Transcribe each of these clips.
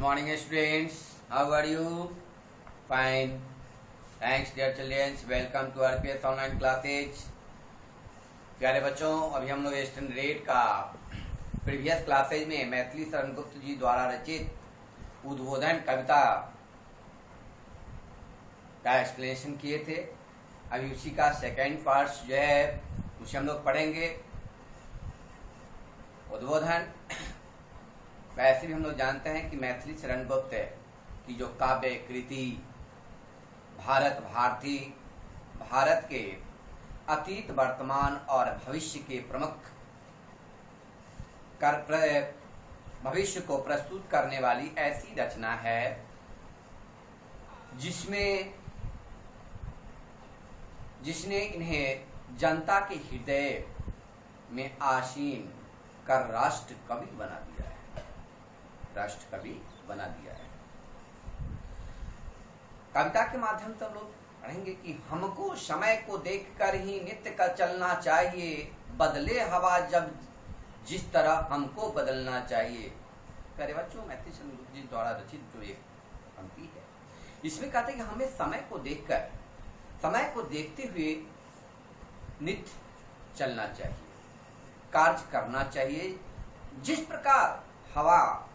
morning students, how are you? Fine. Thanks dear children, welcome to RPS online classes. प्यारे बच्चों, अभी हम लोग स्टैंडर्ड 8 का प्रीवियस क्लासेज में मैथिली शरण गुप्त जी द्वारा रचित उद्बोधन कविता का एक्सप्लेनेशन किए थे। अभी उसी का सेकेंड पार्ट जो है उसे हम लोग पढ़ेंगे। उद्बोधन वैसे भी हम लोग जानते हैं कि मैथिली शरण गुप्त की जो काव्य कृति भारत के अतीत वर्तमान और भविष्य के प्रमुख भविष्य को प्रस्तुत करने वाली ऐसी रचना है जिसने इन्हें जनता के हृदय में आसीन कर राष्ट्र कवि बना दिया है। कविता के माध्यम से हम लोग पढ़ेंगे कि हमको समय को देखकर ही नित्य का चलना चाहिए, बदले हवा जब जिस तरह हमको बदलना चाहिए। प्यारे बच्चों, मैथिली शरण गुप्त जी द्वारा रचित जो एक पंक्ति है, इसमें कहते हैं कि हमें समय को देखते हुए नित्य चलना चाहिए, कार्य करना चाहिए। जिस प्रकार हवा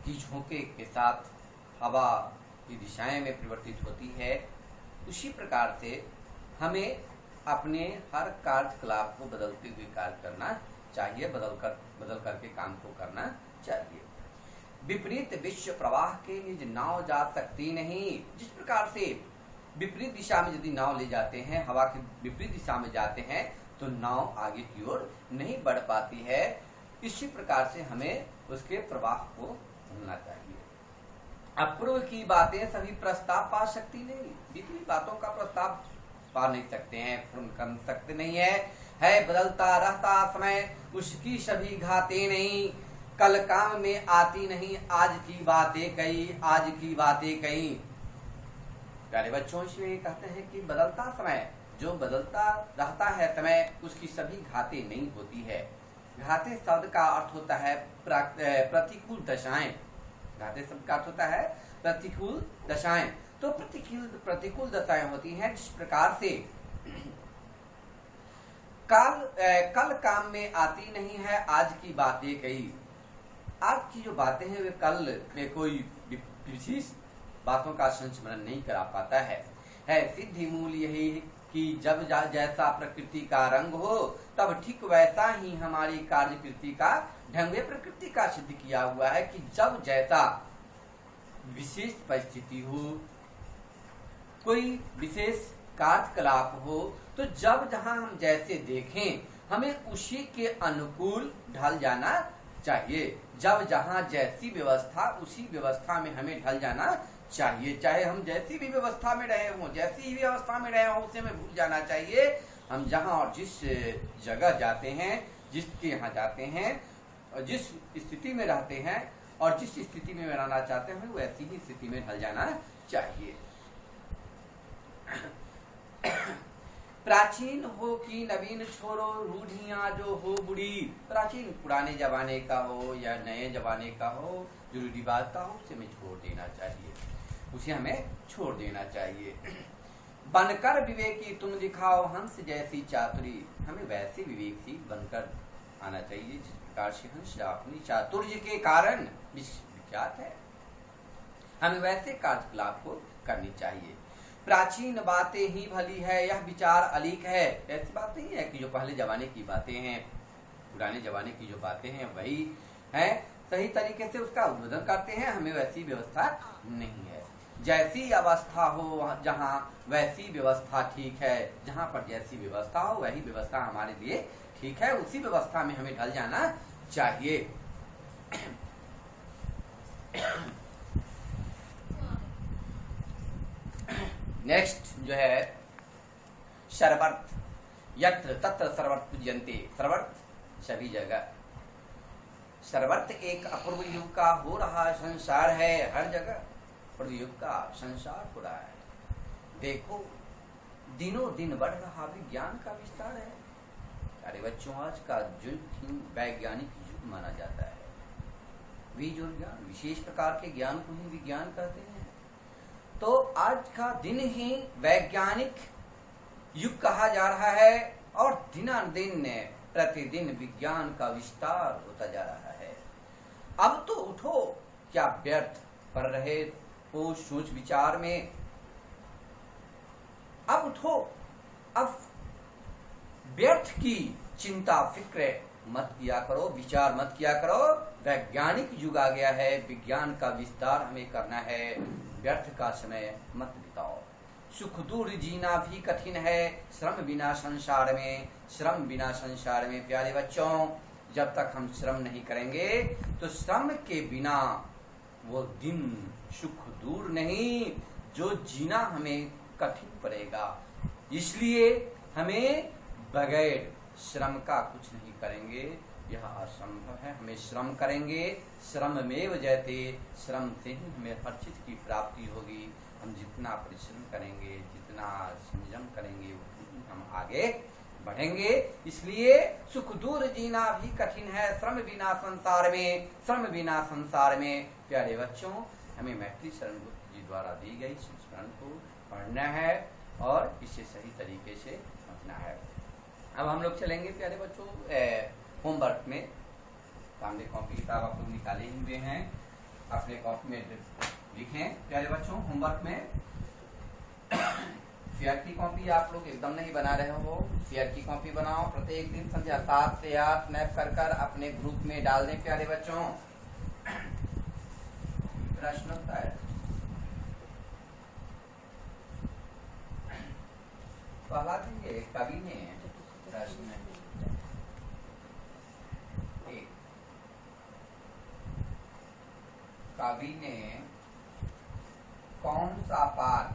की झोंके के साथ हवा की दिशाएं में परिवर्तित होती है, उसी प्रकार से हमें अपने हर कार्यकलाप को बदलते हुए कार्य करना चाहिए, बदल करके काम को करना चाहिए। विपरीत विश्व प्रवाह के निज नाव जा सकती नहीं। जिस प्रकार से विपरीत दिशा में यदि नाव ले जाते हैं, हवा की विपरीत दिशा में जाते हैं तो नाव आगे की ओर नहीं बढ़ पाती है। इसी प्रकार से हमें उसके प्रवाह को भूलना चाहिए। अपूर्व की बातें सभी प्रस्ताव पा सकती नहीं। बीती बातों का प्रस्ताव पा नहीं सकते हैं, पूर्ण कर सकते नहीं है बदलता रहता समय, उसकी सभी घाते नहीं। कल काम में आती नहीं, आज की बातें कई। प्यारे बच्चों, इसमें कहते हैं कि बदलता समय, जो बदलता रहता है समय, उसकी सभी घाते नहीं होती है। घाते शब्द का अर्थ होता है प्रतिकूल दशाएं। घाते शब्द का अर्थ होता है प्रतिकूल दशाएं। तो प्रतिकूल दशाएं होती हैं जिस प्रकार से कल काम में आती नहीं है, आज की बातें कई। आज की जो बातें हैं वे कल में कोई विशेष बातों का संस्मरण नहीं करा पाता है। सिद्धि मूल यही कि जब जैसा प्रकृति का रंग हो, तब ठीक वैसा ही हमारी कार्यकृति का ढंग। प्रकृति का सिद्ध किया हुआ है कि जब जैसा विशेष परिस्थिति हो, कोई विशेष कार्यकलाप हो, तो जब जहां हम जैसे देखें, हमें उसी के अनुकूल ढल जाना चाहिए। जब जहां जैसी व्यवस्था, उसी व्यवस्था में हमें ढल जाना चाहिए। चाहे हम जैसी भी व्यवस्था में रहे हों, उसे हमें भूल जाना चाहिए। हम जहां और जिस जगह जाते हैं, जिसके यहाँ जाते हैं, और जिस स्थिति में रहते हैं और जिस स्थिति में रहना चाहते हैं, वैसी ही स्थिति में ढल जाना चाहिए। प्राचीन हो कि नवीन छोड़ो, रूढ़ियां जो हो बुरी। प्राचीन पुराने जमाने का हो या नए जमाने का हो, जो रूढ़ी बात का हो, उसे हमें छोड़ देना चाहिए। बनकर विवेकी तुम दिखाओ हंस जैसी चातुरी। हमें वैसे विवेकी बनकर आना चाहिए जिस प्रकार से हंस अपनी चातुर्य के कारण विख्यात है। हमें वैसे कार्यकलाप को करनी चाहिए। प्राचीन बातें ही भली है, यह विचार अलीक है। ऐसी बात नहीं है कि जो पहले जमाने की बातें हैं, पुराने जमाने की जो बातें हैं वही है, सही तरीके से उसका उद्बोधन करते हैं। हमें वैसी व्यवस्था नहीं है। जैसी अवस्था हो जहाँ, वैसी व्यवस्था ठीक है। जहाँ पर जैसी व्यवस्था हो, वही व्यवस्था हमारे लिए ठीक है। उसी व्यवस्था में हमें ढल जाना चाहिए। नेक्स्ट जो है सर्वर्थ, यत्र तत्र सर्वर्थ पूज्यन्ते। सर्वर्थ सभी जगह। सर्वर्थ एक अपूर्व युग का हो रहा संसार है। हर जगह युग का संसार हो रहा है। देखो, दिनों दिन बढ़ रहा विज्ञान का विस्तार है। अरे बच्चों, आज का युग वैज्ञानिक युग माना जाता है। बीज और ज्ञान, विशेष प्रकार के ज्ञान को ही विज्ञान कहते हैं। तो आज का दिन ही वैज्ञानिक युग कहा जा रहा है और दिनानुदिन प्रतिदिन विज्ञान का विस्तार होता जा रहा है। अब तो उठो, क्या व्यर्थ पड़ रहे हो सोच विचार में? अब उठो, अब व्यर्थ की चिंता फिक्र मत किया करो, विचार मत किया करो। वैज्ञानिक युग आ गया है, विज्ञान का विस्तार हमें करना है, व्यर्थ का समय मत बिताओ। सुख दूर जीना भी कठिन है, श्रम बिना संसार में, श्रम बिना संसार में। प्यारे बच्चों, जब तक हम श्रम नहीं करेंगे तो श्रम के बिना वो दिन सुख दूर नहीं, जो जीना हमें कठिन पड़ेगा। इसलिए हमें बगैर श्रम का कुछ नहीं करेंगे, यह असंभव है। हमें श्रम करेंगे, श्रममेव जयते, श्रम से ही हमें हर चीज की प्राप्ति होगी। हम जितना परिश्रम करेंगे, जितना संयम करेंगे, उतनी हम आगे बढ़ेंगे। इसलिए सुख दूर जीना भी कठिन है, श्रम बिना संसार में, श्रम बिना संसार में। प्यारे बच्चों, हमें मैत्री शरण गुप्त जी द्वारा दी गई संस्करण को पढ़ना है और इसे सही तरीके से समझना है। अब हम लोग चलेंगे प्यारे बच्चों होमवर्क में। सामने कॉपी किताब आप लोग निकाले हुए हैं, अपने कॉपी में लिखें। प्यारे बच्चों, होमवर्क में फेयर की कॉपी आप लोग एकदम नहीं बना रहे हो, फेयर की कॉपी बनाओ। प्रत्येक दिन संध्या 7 से 8 स्नैप कर अपने ग्रुप में डाल दें। प्यारे बच्चों, प्रश्न होता है पहला देंगे कवि ने प्रश्न एक, कवि ने कौन सा पाठ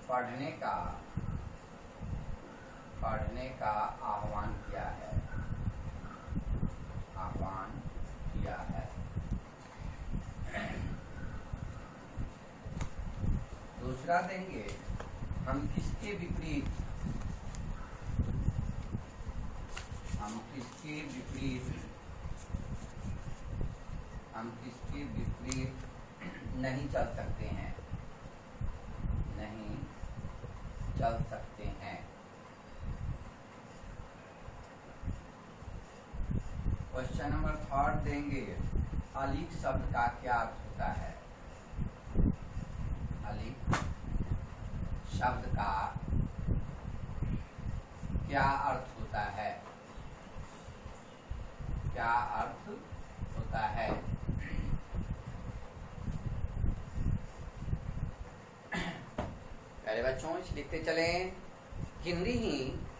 पढ़ने का आह्वान किया है। दूसरा देंगे, हम किसके विपरीत नहीं चल सकते हैं। क्वेश्चन नंबर 3 देंगे, अलिख शब्द का क्या अर्थ होता है? अलिख शब्द का क्या अर्थ होता है? क्या अर्थ होता है? प्यारे बच्चों, इस लिखते चलें। हिंदी ही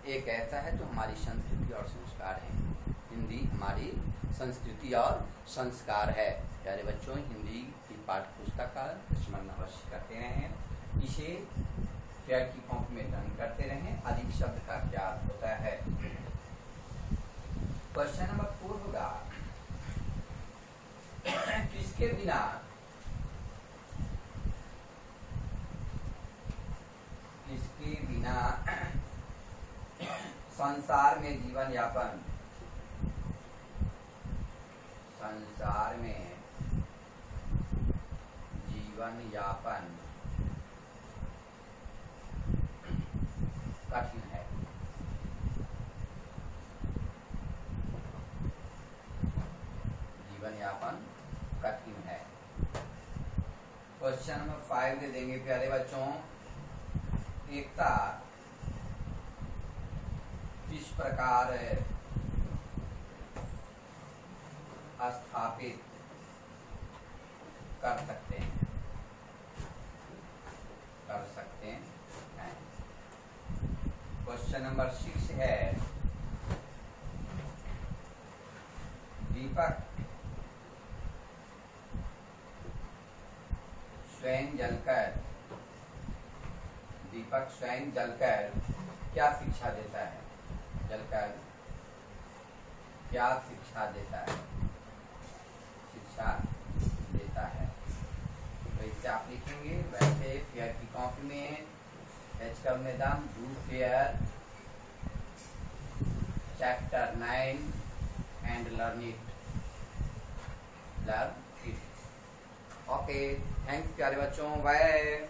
एक ऐसा है जो हमारी संस्कृति और संस्कार है। हिंदी हमारी संस्कृति और संस्कार है। प्यारे बच्चों, हिंदी की पाठ्य पुस्तक का स्मरण अवश्य करते रहें, इसे फेयर की कॉपी में डन करते रहें। अधिक शब्द का क्या अर्थ होता है? क्वेश्चन नंबर 4 होगा, किसके बिना संसार में जीवन यापन कठिन है? जीवन यापन कठिन है। क्वेश्चन नंबर 5 दे देंगे प्यारे बच्चों, एकता किस प्रकार स्थापित कर सकते हैं? क्वेश्चन नंबर 6 है, दीपक स्वयं जलकर क्या शिक्षा देता है? तो इससे आप लिखेंगे। वैसे फेयर की कॉपी में एच का मैदान do fair chapter 9 and learn it. Okay, thanks प्यारे बच्चों, बाय.